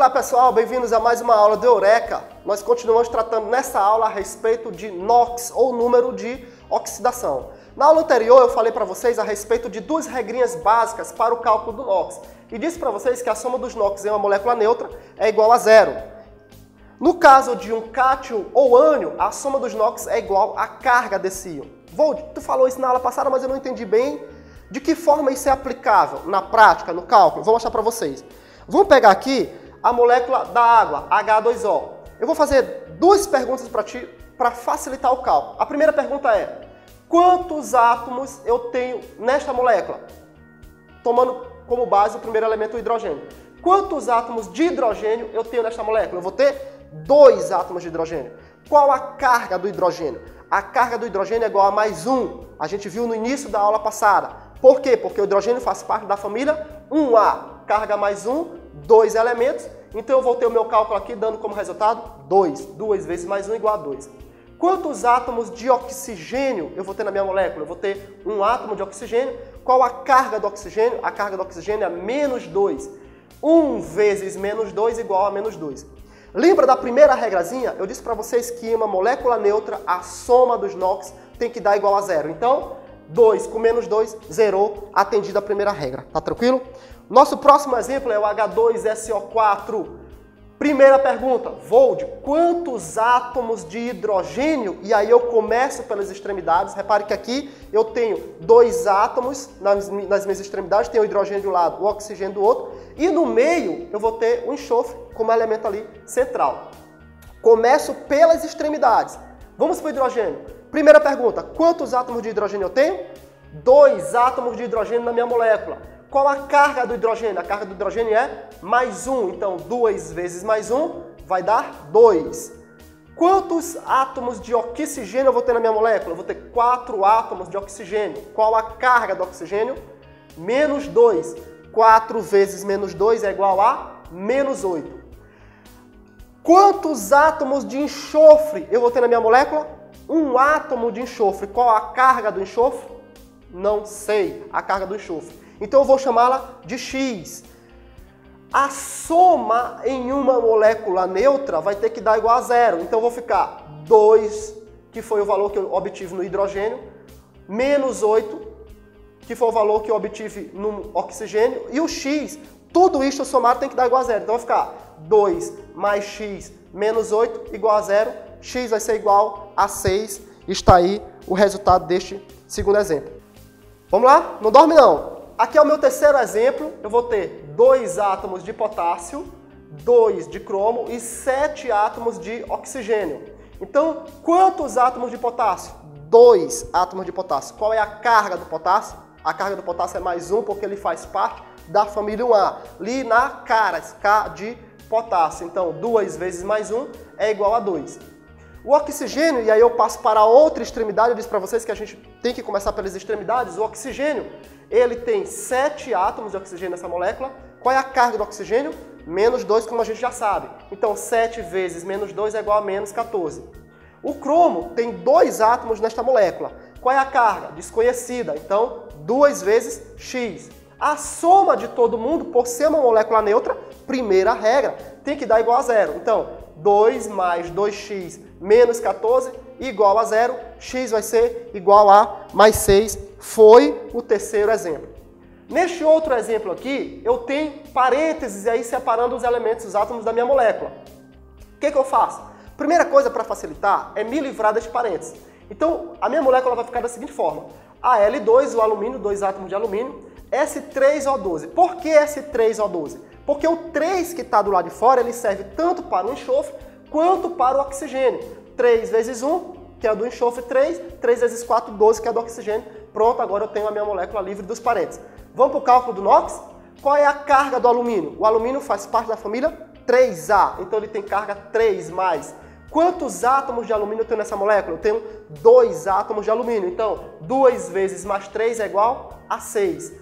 Olá pessoal, bem-vindos a mais uma aula do Eureka. Nós continuamos tratando nessa aula a respeito de NOx, ou número de oxidação. Na aula anterior eu falei para vocês a respeito de duas regrinhas básicas para o cálculo do NOx. E disse para vocês que a soma dos NOx em uma molécula neutra é igual a zero. No caso de um cátion ou ânion, a soma dos NOx é igual à carga desse íon. Vold, tu falou isso na aula passada, mas eu não entendi bem de que forma isso é aplicável na prática, no cálculo. Vou mostrar para vocês. Vamos pegar aqui a molécula da água, H2O. Eu vou fazer duas perguntas para ti para facilitar o cálculo. A primeira pergunta é: quantos átomos eu tenho nesta molécula? Tomando como base o primeiro elemento, o hidrogênio. Quantos átomos de hidrogênio eu tenho nesta molécula? Eu vou ter 2 átomos de hidrogênio. Qual a carga do hidrogênio? A carga do hidrogênio é igual a mais 1. A gente viu no início da aula passada. Por quê? Porque o hidrogênio faz parte da família 1A. Carga mais 1, 2 elementos. Então eu vou ter o meu cálculo aqui dando como resultado 2. 2 vezes mais 1 igual a 2. Quantos átomos de oxigênio eu vou ter na minha molécula? Eu vou ter 1 átomo de oxigênio. Qual a carga do oxigênio? A carga do oxigênio é menos 2. 1 vezes menos 2 igual a menos 2. Lembra da primeira regrazinha? Eu disse para vocês que em uma molécula neutra a soma dos NOx tem que dar igual a zero. Então, 2 com menos 2, zerou, atendido a primeira regra. Tá tranquilo? Nosso próximo exemplo é o H2SO4. Primeira pergunta, Vold, quantos átomos de hidrogênio? E aí eu começo pelas extremidades. Repare que aqui eu tenho 2 átomos nas minhas extremidades, tenho o hidrogênio de um lado, o oxigênio do outro. E no meio eu vou ter o enxofre como elemento ali central. Começo pelas extremidades. Vamos para o hidrogênio. Primeira pergunta, quantos átomos de hidrogênio eu tenho? 2 átomos de hidrogênio na minha molécula. Qual a carga do hidrogênio? A carga do hidrogênio é mais 1. Então, 2 vezes mais 1 vai dar 2. Quantos átomos de oxigênio eu vou ter na minha molécula? Eu vou ter 4 átomos de oxigênio. Qual a carga do oxigênio? Menos 2. 4 vezes menos 2 é igual a menos 8. Quantos átomos de enxofre eu vou ter na minha molécula? 1 átomo de enxofre. Qual a carga do enxofre? Não sei a carga do enxofre. Então eu vou chamá-la de X. A soma em uma molécula neutra vai ter que dar igual a zero. Então eu vou ficar 2, que foi o valor que eu obtive no hidrogênio, menos 8, que foi o valor que eu obtive no oxigênio, e o X, tudo isso somado tem que dar igual a zero. Então eu vou ficar 2 mais X menos 8 igual a zero. X vai ser igual a 6. Está aí o resultado deste segundo exemplo. Vamos lá? Não dorme não. Aqui é o meu terceiro exemplo. Eu vou ter 2 átomos de potássio, 2 de cromo e 7 átomos de oxigênio. Então, quantos átomos de potássio? 2 átomos de potássio. Qual é a carga do potássio? A carga do potássio é mais 1 porque ele faz parte da família 1A. Ali na caras, K de potássio. Então, 2 vezes mais 1 é igual a 2. O oxigênio, e aí eu passo para a outra extremidade, eu disse para vocês que a gente tem que começar pelas extremidades. O oxigênio, ele tem 7 átomos de oxigênio nessa molécula. Qual é a carga do oxigênio? Menos 2, como a gente já sabe. Então, 7 vezes menos 2 é igual a menos 14. O cromo tem 2 átomos nesta molécula. Qual é a carga? Desconhecida. Então, 2 vezes X. A soma de todo mundo, por ser uma molécula neutra, primeira regra, tem que dar igual a zero. Então, 2 mais 2x menos 14 igual a zero. X vai ser igual a mais 6. Foi o terceiro exemplo. Neste outro exemplo aqui, eu tenho parênteses aí separando os elementos, os átomos da minha molécula. O que eu faço? Primeira coisa para facilitar é me livrar deste parênteses. Então, a minha molécula vai ficar da seguinte forma. Al2, o alumínio, 2 átomos de alumínio, S3O12. Por que S3O12? Porque o 3 que está do lado de fora, ele serve tanto para o enxofre quanto para o oxigênio. 3 vezes 1, que é do enxofre 3, 3 vezes 4, 12, que é do oxigênio. Pronto, agora eu tenho a minha molécula livre dos parênteses. Vamos para o cálculo do NOx? Qual é a carga do alumínio? O alumínio faz parte da família 3A, então ele tem carga 3 mais. Quantos átomos de alumínio eu tenho nessa molécula? Eu tenho 2 átomos de alumínio, então 2 vezes mais 3 é igual a 6.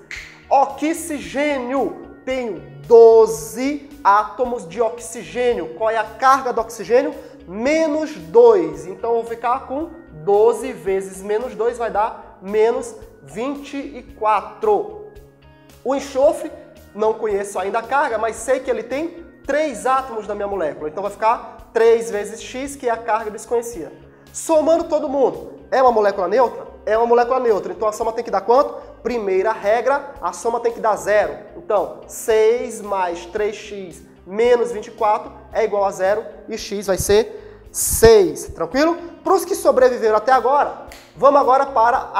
Oxigênio, tenho 12 átomos de oxigênio. Qual é a carga do oxigênio? Menos 2. Então eu vou ficar com 12 vezes menos 2 vai dar menos 24. O enxofre, não conheço ainda a carga, mas sei que ele tem 3 átomos da minha molécula. Então vai ficar 3 vezes x, que é a carga desconhecida. Somando todo mundo, é uma molécula neutra? É uma molécula neutra. Então a soma tem que dar quanto? Primeira regra, a soma tem que dar 0. Então 6 mais 3x menos 24 é igual a 0 e x vai ser 6. Tranquilo? Para os que sobreviveram até agora, vamos agora para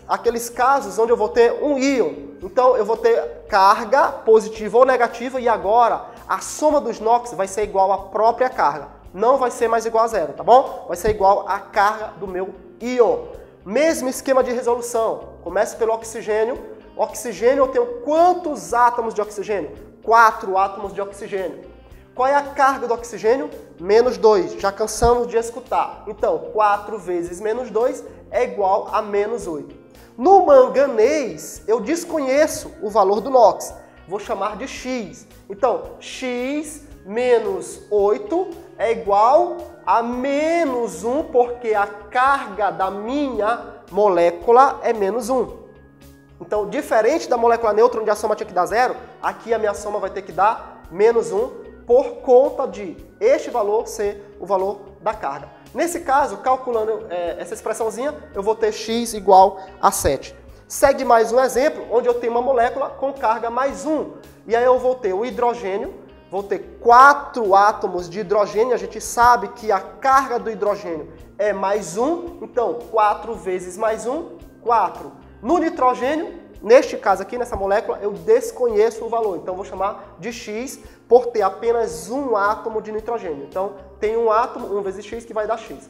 aqueles casos onde eu vou ter um íon. Então eu vou ter carga positiva ou negativa e agora a soma dos NOx vai ser igual à própria carga. Não vai ser mais igual a 0, tá bom? Vai ser igual à carga do meu íon. Mesmo esquema de resolução. Começa pelo oxigênio. Oxigênio, eu tenho quantos átomos de oxigênio? 4 átomos de oxigênio. Qual é a carga do oxigênio? Menos 2. Já cansamos de escutar. Então, 4 vezes menos 2 é igual a menos 8. No manganês, eu desconheço o valor do NOx. Vou chamar de x. Então, x menos 8 é igual a menos 1, porque a carga da minha molécula é menos 1. Então, diferente da molécula neutra, onde a soma tinha que dar 0, aqui a minha soma vai ter que dar menos 1, por conta de este valor ser o valor da carga. Nesse caso, calculando essa expressãozinha, eu vou ter x igual a 7. Segue mais um exemplo, onde eu tenho uma molécula com carga mais 1. E aí eu vou ter o hidrogênio, vou ter 4 átomos de hidrogênio. A gente sabe que a carga do hidrogênio é mais 1, então 4 vezes mais 1, 4. No nitrogênio, neste caso aqui, nessa molécula, eu desconheço o valor, então vou chamar de x por ter apenas um átomo de nitrogênio. Então tem um átomo, 1 vezes x, que vai dar x.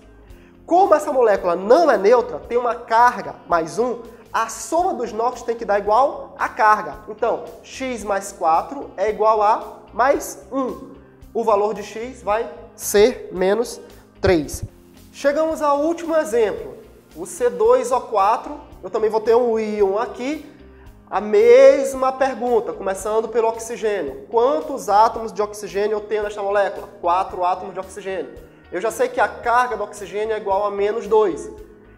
Como essa molécula não é neutra, tem uma carga mais 1, a soma dos NOx tem que dar igual à carga. Então, x mais 4 é igual a mais 1. O valor de x vai ser menos 3. Chegamos ao último exemplo, o C2O4. Eu também vou ter um íon aqui. A mesma pergunta, começando pelo oxigênio. Quantos átomos de oxigênio eu tenho nesta molécula? 4 átomos de oxigênio. Eu já sei que a carga do oxigênio é igual a menos 2.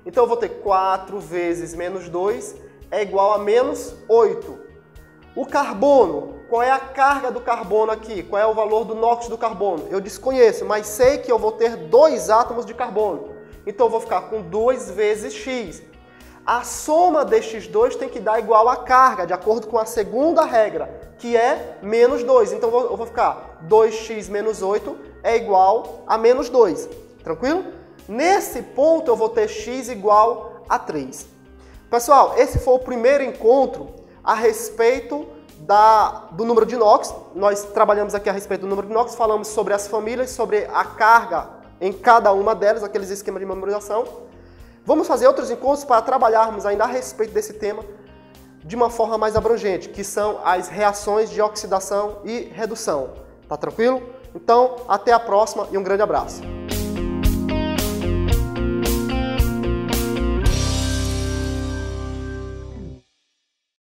Então eu vou ter 4 vezes menos 2 é igual a menos 8. O carbono, qual é a carga do carbono aqui? Qual é o valor do NOx do carbono? Eu desconheço, mas sei que eu vou ter 2 átomos de carbono. Então eu vou ficar com 2 vezes x. A soma destes dois tem que dar igual à carga, de acordo com a segunda regra, que é menos 2. Então eu vou ficar 2x menos 8 é igual a menos 2. Tranquilo? Nesse ponto eu vou ter x igual a 3. Pessoal, esse foi o primeiro encontro a respeito do número de NOx. Nós trabalhamos aqui a respeito do número de NOx, falamos sobre as famílias, sobre a carga em cada uma delas, aqueles esquemas de memorização. Vamos fazer outros encontros para trabalharmos ainda a respeito desse tema de uma forma mais abrangente, que são as reações de oxidação e redução. Tá tranquilo? Então, até a próxima e um grande abraço.